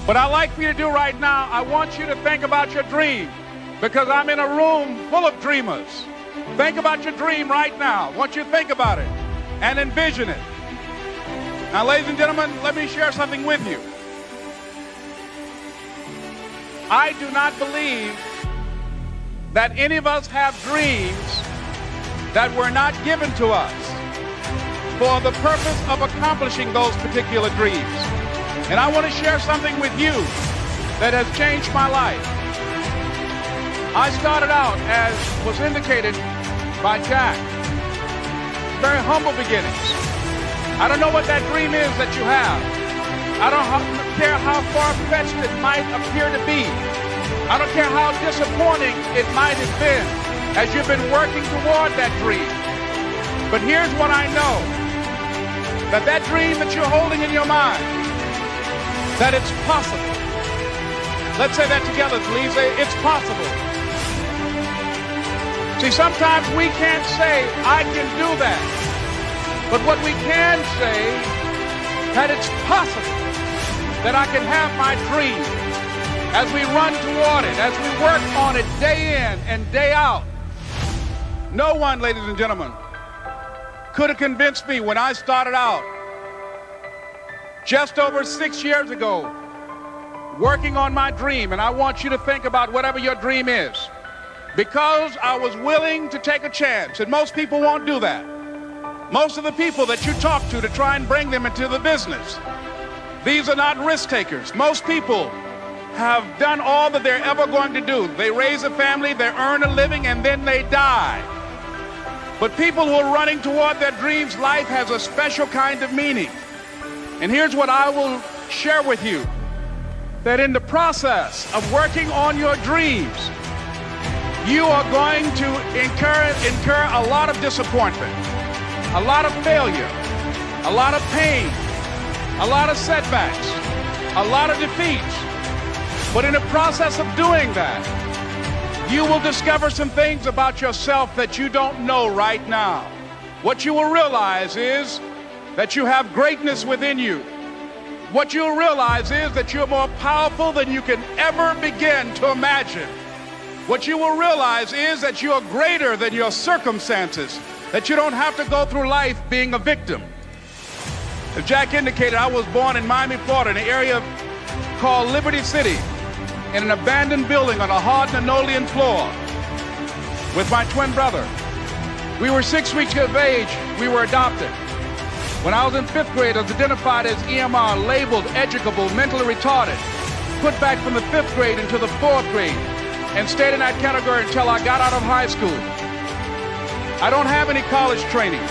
What I'd like for you to do right now, I want you to think about your dream, because I'm in a room full of dreamers. Think about your dream right now. I want you to think about it and envision it. Now, ladies and gentlemen, let me share something with you. I do not believe that any of us have dreams that were not given to us for the purpose of accomplishing those particular dreams. And I want to share something with you that has changed my life. I started out, as was indicated by Jack, very humble beginnings. I don't know what that dream is that you have. I don't care how far-fetched it might appear to be. I don't care how disappointing it might have been as you've been working toward that dream. But here's what I know, that dream that you're holding in your mind, that it's possible. Let's say that together, please. Say, it's possible. See, sometimes we can't say, I can do that. But what we can say, that it's possible that I can have my dream as we run toward it, as we work on it day in and day out. No one, ladies and gentlemen, could have convinced me when I started out just over 6 years ago working on my dream. And I want you to think about whatever your dream is, because I was willing to take a chance. And most people won't do that. Most of the people that you talk to try and bring them into the business, these are not risk takers. Most people have done all that they're ever going to do. They raise a family, they earn a living, and then they die. But people who are running toward their dreams, life has a special kind of meaning. And here's what I will share with you, that in the process of working on your dreams, you are going to incur a lot of disappointment, a lot of failure, a lot of pain, a lot of setbacks, a lot of defeats. But in the process of doing that, you will discover some things about yourself that you don't know right now. What you will realize is that you have greatness within you. What you'll realize is that you're more powerful than you can ever begin to imagine. What you will realize is that you're greater than your circumstances, that you don't have to go through life being a victim. As Jack indicated, I was born in Miami, Florida, in an area called Liberty City, in an abandoned building on a hard linoleum floor with my twin brother. We were 6 weeks of age. We were adopted. When I was in 5th grade, I was identified as EMR, labeled educable, mentally retarded, put back from the 5th grade into the 4th grade, and stayed in that category until I got out of high school. I don't have any college training,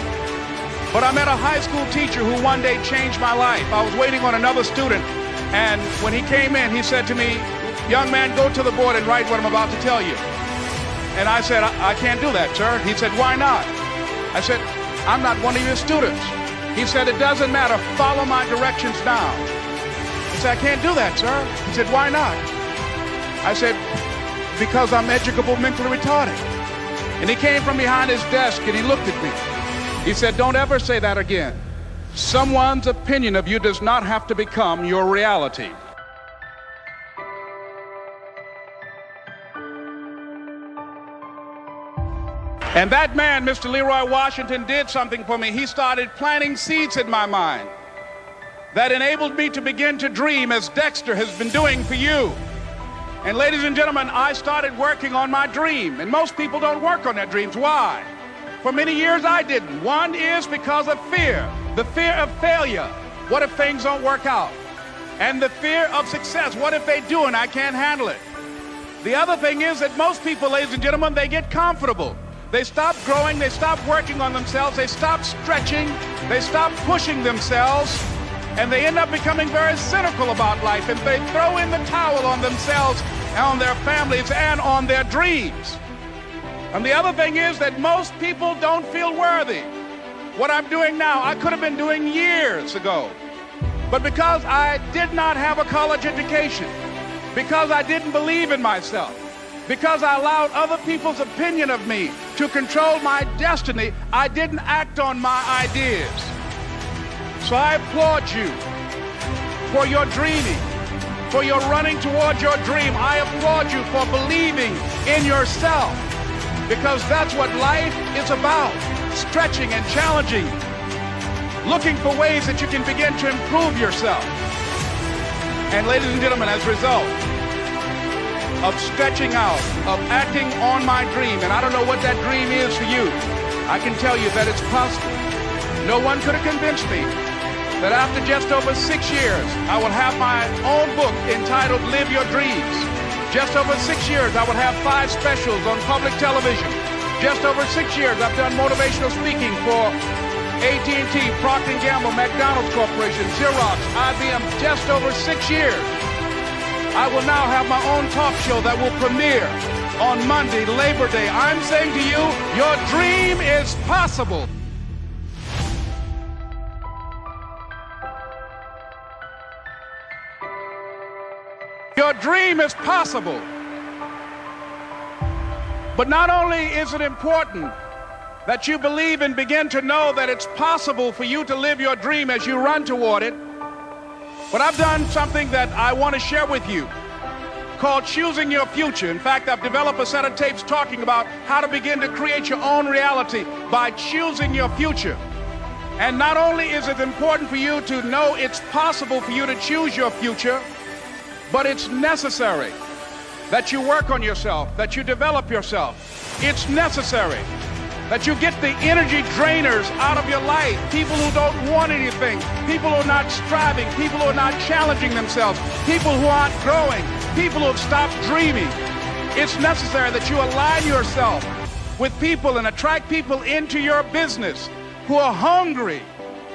but I met a high school teacher who one day changed my life. I was waiting on another student, and when he came in, he said to me, "Young man, go to the board and write what I'm about to tell you." And I said, I can't do that, sir. He said, "Why not?" I said, "I'm not one of your students." He said, "It doesn't matter. Follow my directions now." I said, "I can't do that, sir." He said, "Why not?" I said, "Because I'm educable, mentally retarded." And he came from behind his desk and he looked at me. He said, "Don't ever say that again. Someone's opinion of you does not have to become your reality." And that man, Mr. Leroy Washington, did something for me. He started planting seeds in my mind that enabled me to begin to dream, as Dexter has been doing for you. And ladies and gentlemen, I started working on my dream. And most people don't work on their dreams. Why? For many years I didn't. One is because of fear. The fear of failure. What if things don't work out? And the fear of success. What if they do and I can't handle it? The other thing is that most people, ladies and gentlemen, they get comfortable. They stop growing, they stop working on themselves, they stop stretching, they stop pushing themselves, and they end up becoming very cynical about life, and they throw in the towel on themselves and on their families and on their dreams. And the other thing is that most people don't feel worthy. What I'm doing now, I could have been doing years ago. But because I did not have a college education, because I didn't believe in myself, because I allowed other people's opinion of me to control my destiny, I didn't act on my ideas. So I applaud you for your dreaming. for your running towards your dream. I applaud you for believing in yourself, because that's what life is about, stretching and challenging, looking for ways that you can begin to improve yourself. And ladies and gentlemen, as a result of stretching out, of acting on my dream, and I don't know what that dream is for you, I can tell you that it's possible. No one could have convinced me that after just over 6 years, I will have my own book entitled Live Your Dreams. Just over 6 years, I will have 5 specials on public television. Just over 6 years, I've done motivational speaking for AT&T, Procter & Gamble, McDonald's Corporation, Xerox, IBM. Just over 6 years. I will now have my own talk show that will premiere on Monday, Labor Day. I'm saying to you, your dream is possible. Your dream is possible. But not only is it important that you believe and begin to know that it's possible for you to live your dream as you run toward it, but I've done something that I want to share with you called Choosing Your Future. In fact, I've developed a set of tapes talking about how to begin to create your own reality by choosing your future. And not only is it important for you to know it's possible for you to choose your future, but it's necessary that you work on yourself, that you develop yourself. It's necessary that you get the energy drainers out of your life, people who don't want anything, people who are not striving, people who are not challenging themselves, people who aren't growing, people who have stopped dreaming. It's necessary that you align yourself with people and attract people into your business who are hungry,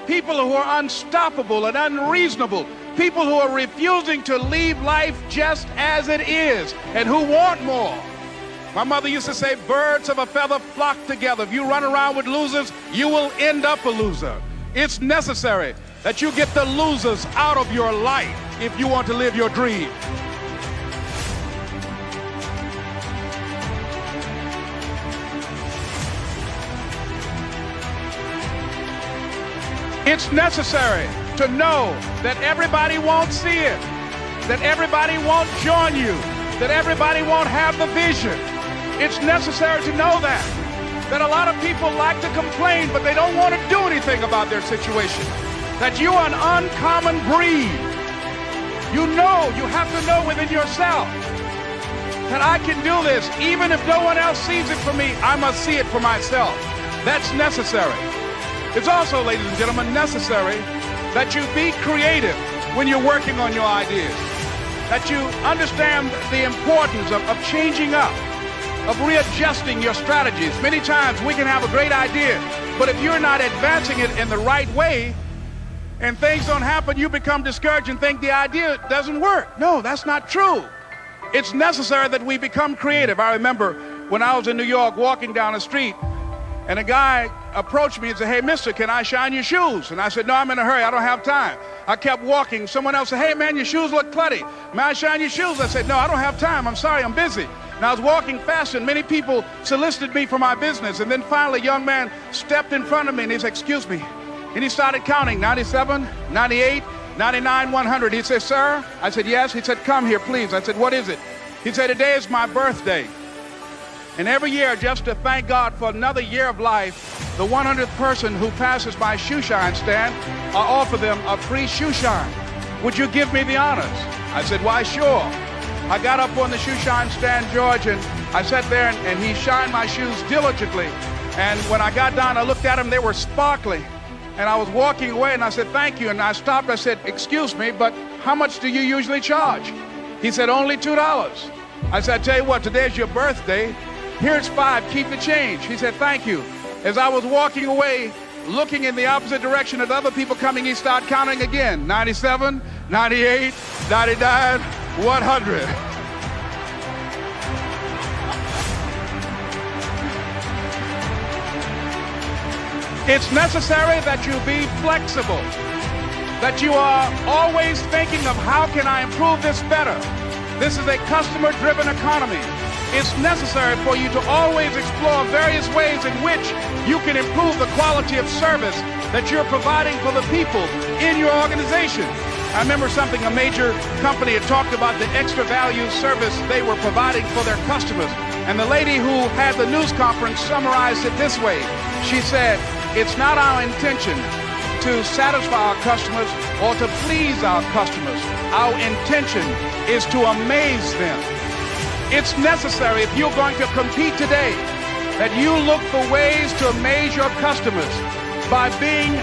people who are unstoppable and unreasonable, people who are refusing to leave life just as it is and who want more. My mother used to say, birds of a feather flock together. If you run around with losers, you will end up a loser. It's necessary that you get the losers out of your life if you want to live your dream. It's necessary to know that everybody won't see it, that everybody won't join you, that everybody won't have the vision. It's necessary to know that a lot of people like to complain, but they don't want to do anything about their situation, that you are an uncommon breed. You have to know within yourself that I can do this. Even if no one else sees it for me, I must see it for myself. That's necessary. It's also, ladies and gentlemen, necessary that you be creative when you're working on your ideas, that you understand the importance of changing up, of readjusting your strategies. Many times we can have a great idea, but if you're not advancing it in the right way and things don't happen, you become discouraged and think the idea doesn't work. No, that's not true. It's necessary that we become creative. I remember when I was in New York walking down the street, and a guy approached me and said, "Hey, mister, can I shine your shoes?" And I said, "No, I'm in a hurry. I don't have time." I kept walking. Someone else said, "Hey, man, your shoes look clutty. May I shine your shoes?" I said, "No, I don't have time. I'm sorry, I'm busy." And I was walking fast, and many people solicited me for my business. And then finally, a young man stepped in front of me, and he said, "Excuse me." And he started counting, 97, 98, 99, 100. He said, "Sir?" I said, "Yes." He said, "Come here, please." I said, "What is it?" He said, "Today is my birthday. And every year, just to thank God for another year of life, the 100th person who passes my shoe shine stand, I offer them a free shoe shine. Would you give me the honors?" I said, "Why, sure." I got up on the shoe shine stand, George, and I sat there, and he shined my shoes diligently. And when I got down, I looked at them, they were sparkling. And I was walking away, and I said, "Thank you." And I stopped, I said, "Excuse me, but how much do you usually charge?" He said, "Only $2. I said, "I tell you what, today's your birthday. Here's $5, keep the change." He said, "Thank you." As I was walking away, looking in the opposite direction at other people coming, he started counting again. 97, 98, 99, 100. It's necessary that you be flexible, that you are always thinking of how can I improve this better. This is a customer-driven economy. It's necessary for you to always explore various ways in which you can improve the quality of service that you're providing for the people in your organization. I remember something a major company had talked about, the extra value service they were providing for their customers. And the lady who had the news conference summarized it this way. She said, it's not our intention to satisfy our customers or to please our customers. Our intention is to amaze them. It's necessary, if you're going to compete today, that you look for ways to amaze your customers by being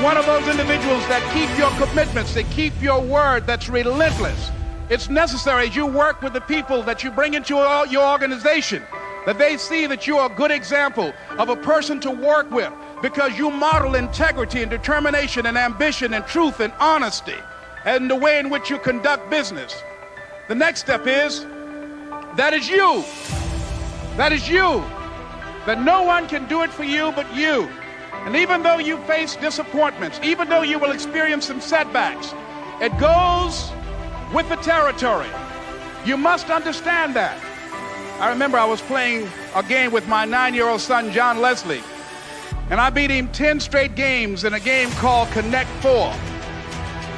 one of those individuals that keep your commitments, that keep your word, that's relentless. It's necessary as you work with the people that you bring into your organization, that they see that you are a good example of a person to work with because you model integrity and determination and ambition and truth and honesty and the way in which you conduct business. The next step is, that is you. That is you. That no one can do it for you but you. And even though you face disappointments, even though you will experience some setbacks, it goes with the territory. You must understand that. I remember I was playing a game with my 9-year-old son, John Leslie, and I beat him 10 straight games in a game called Connect 4.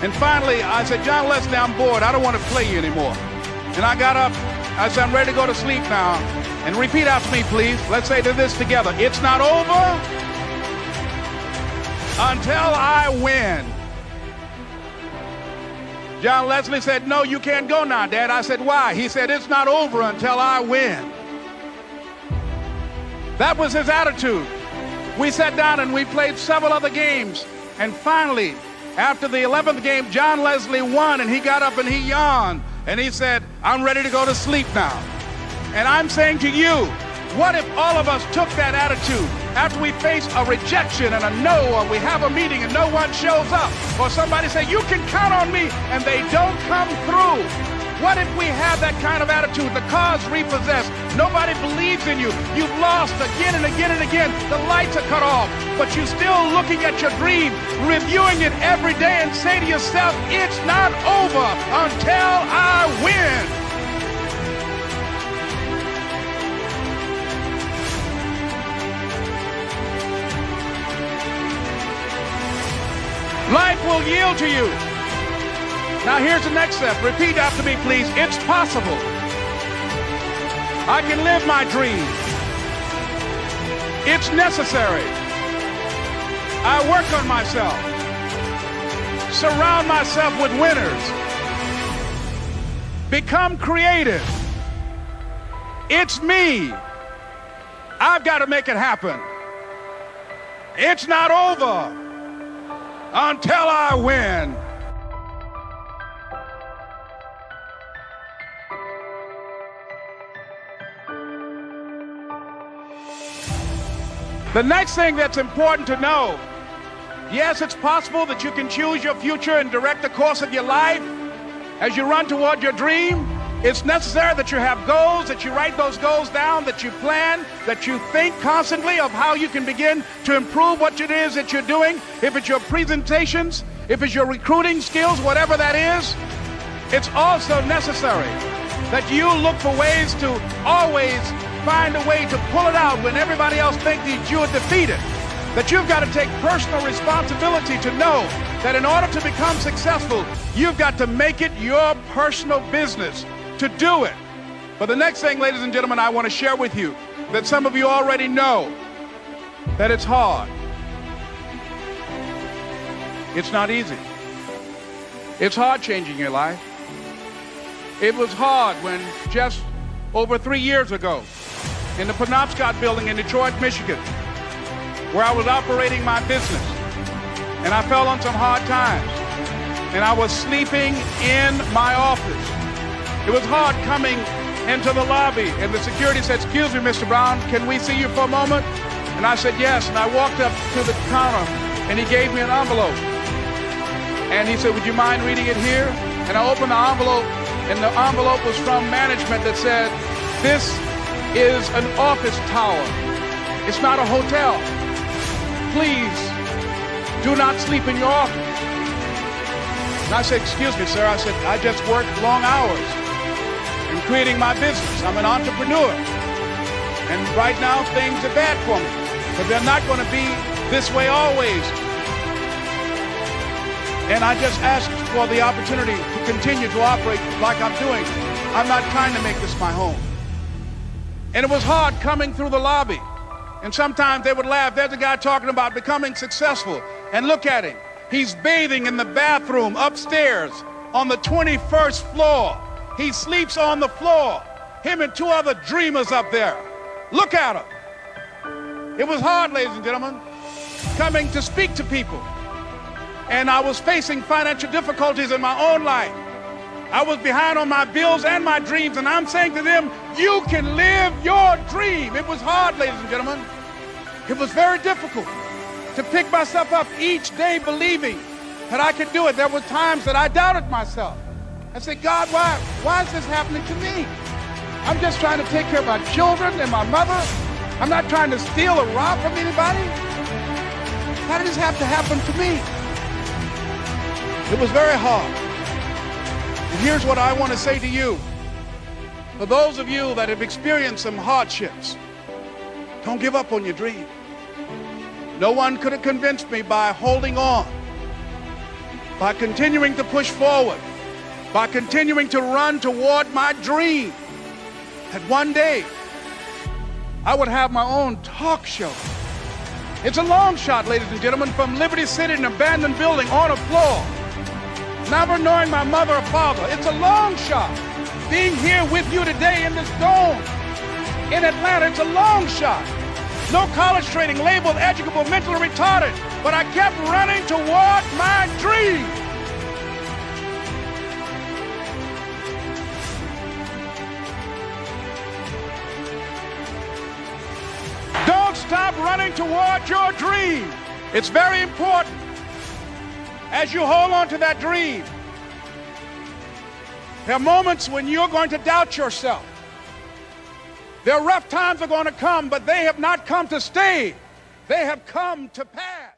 And finally, I said, John Leslie, I'm bored. I don't want to play you anymore. And I got up. I said, I'm ready to go to sleep now. And repeat after me, please. Let's say this together. It's not over until I win. John Leslie said, no, you can't go now, Dad. I said, why? He said, it's not over until I win. That was his attitude. We sat down and we played several other games. And finally, after the 11th game, John Leslie won, and he got up and he yawned. And he said, I'm ready to go to sleep now. And I'm saying to you, what if all of us took that attitude after we face a rejection and a no, or we have a meeting and no one shows up, or somebody say, you can count on me, and they don't come through? What if we have that kind of attitude? The car's repossessed. Nobody believes in you. You've lost again and again and again. The lights are cut off, but you're still looking at your dream, reviewing it every day, and say to yourself, it's not over until I win. Life will yield to you. Now here's the next step. Repeat after me, please. It's possible. I can live my dream. It's necessary. I work on myself. Surround myself with winners. Become creative. It's me. I've got to make it happen. It's not over until I win. The next thing that's important to know, yes, it's possible that you can choose your future and direct the course of your life as you run toward your dream. It's necessary that you have goals, that you write those goals down, that you plan, that you think constantly of how you can begin to improve what it is that you're doing. If it's your presentations, if it's your recruiting skills, whatever that is, it's also necessary that you look for ways to always find a way to pull it out when everybody else thinks that you are defeated. That you've got to take personal responsibility to know that in order to become successful, you've got to make it your personal business to do it. But the next thing, ladies and gentlemen, I want to share with you that some of you already know that it's hard. It's not easy. It's hard changing your life. It was hard when just over 3 years ago, in the Penobscot building in Detroit, Michigan, where I was operating my business, and I fell on some hard times, and I was sleeping in my office. It was hard coming into the lobby, and the security said, excuse me, Mr. Brown, can we see you for a moment? And I said, yes, and I walked up to the counter, and he gave me an envelope. And he said, would you mind reading it here? And I opened the envelope, and the envelope was from management that said, this is an office tower. It's not a hotel. Please do not sleep in your office. And I said, excuse me, sir. I said, I just work long hours in creating my business. I'm an entrepreneur. And right now things are bad for me, but they're not going to be this way always. And I just asked for the opportunity to continue to operate like I'm doing. I'm not trying to make this my home. And it was hard coming through the lobby. And sometimes they would laugh. There's a guy talking about becoming successful. And look at him. He's bathing in the bathroom upstairs on the 21st floor. He sleeps on the floor. Him and two other dreamers up there. Look at him. It was hard, ladies and gentlemen, coming to speak to people. And I was facing financial difficulties in my own life. I was behind on my bills and my dreams, and I'm saying to them, you can live your dream. It was hard, ladies and gentlemen. It was very difficult to pick myself up each day believing that I could do it. There were times that I doubted myself. I said, God, why is this happening to me? I'm just trying to take care of my children and my mother. I'm not trying to steal or rob from anybody. How did this have to happen to me? It was very hard. And here's what I want to say to you. For those of you that have experienced some hardships, don't give up on your dream. No one could have convinced me by holding on, by continuing to push forward, by continuing to run toward my dream, that one day I would have my own talk show. It's a long shot, ladies and gentlemen, from Liberty City, an abandoned building on a floor, never knowing my mother or father. It's a long shot. Being here with you today in this dome in Atlanta, it's a long shot. No college training, labeled educable, mentally retarded, but I kept running toward my dream. Don't stop running toward your dream. It's very important. As you hold on to that dream, there are moments when you're going to doubt yourself. There are rough times are going to come, but they have not come to stay. They have come to pass.